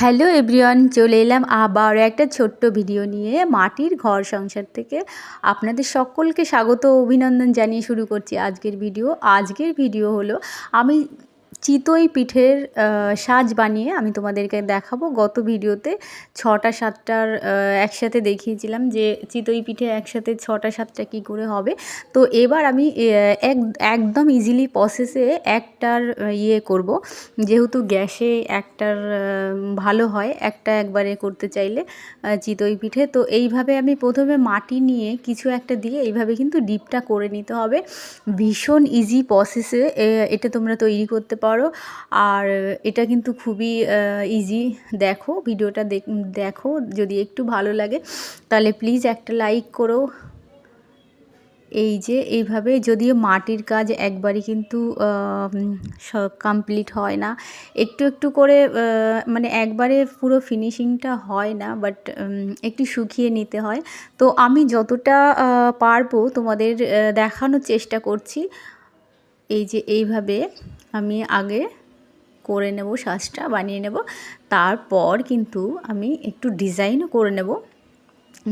Hello everyone, চলে এলাম আবার একটা ছোট্ট ভিডিও নিয়ে। মাটির ঘর সংসার থেকে আপনাদের সকলকে স্বাগত ও অভিনন্দন জানিয়ে শুরু করছি আজকের ভিডিও। আজকের ভিডিও হলো আমি চিতই পিঠের সাজ বানিয়ে আমি তোমাদেরকে দেখাবো। গত ভিডিওতে 6টা 7টার একসাথে দেখিয়েছিলাম যে চিতই পিঠে একসাথে 6টা 7টা কী করে হবে। তো এবার আমি একদম ইজিলি প্রসেসে একটার করব, যেহেতু গ্যাসে একটার ভালো হয় একটা একবারে করতে চাইলে চিতই পিঠে। তো এইভাবে আমি প্রথমে মাটি নিয়ে কিছু একটা দিয়ে এইভাবে কিন্তু ডিপটা করে নিতে হবে। ভীষণ ইজি প্রসেসে এটা তোমরা তৈরি করতে পারো, আর এটা কিন্তু খুবই ইজি। দেখো ভিডিওটা দেখো, যদি একটু ভালো লাগে তাহলে প্লিজ একটা লাইক করো। এই যে এইভাবে, যদিও মাটির কাজ একবারই কিন্তু কমপ্লিট হয় না, একটু একটু করে মানে একবারে পুরো ফিনিশিংটা হয় না, বাট একটু শুকিয়ে নিতে হয়। তো আমি যতটা পারবো তোমাদের দেখানোর চেষ্টা করছি। এই যে এইভাবে আমি আগে করে নেব, সাজটা বানিয়ে নেব, তারপর কিন্তু আমি একটু ডিজাইনও করে নেব।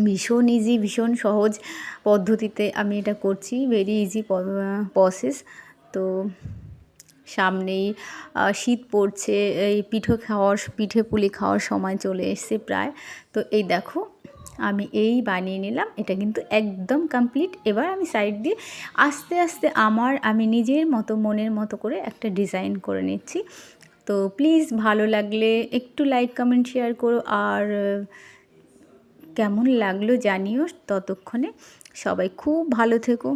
ভীষণ ইজি, ভীষণ সহজ পদ্ধতিতে আমি এটা করছি, ভেরি ইজি প্রসেস। তো সামনেই শীত পড়ছে, এই পিঠে পুলি খাওয়ার সময় চলে এসছে প্রায়। তো এই দেখো আমি এই বানিয়ে নিলাম, এটা কিন্তু একদম কমপ্লিট। এবার আমি সাইড দিয়ে আস্তে আস্তে আমি নিজের মতো মনের মতো করে একটা ডিজাইন করে নিচ্ছি। তো প্লিজ ভালো লাগলে একটু লাইক কমেন্ট শেয়ার করো, আর কেমন লাগলো জানিও। ততক্ষণে সবাই খুব ভালো থেকো।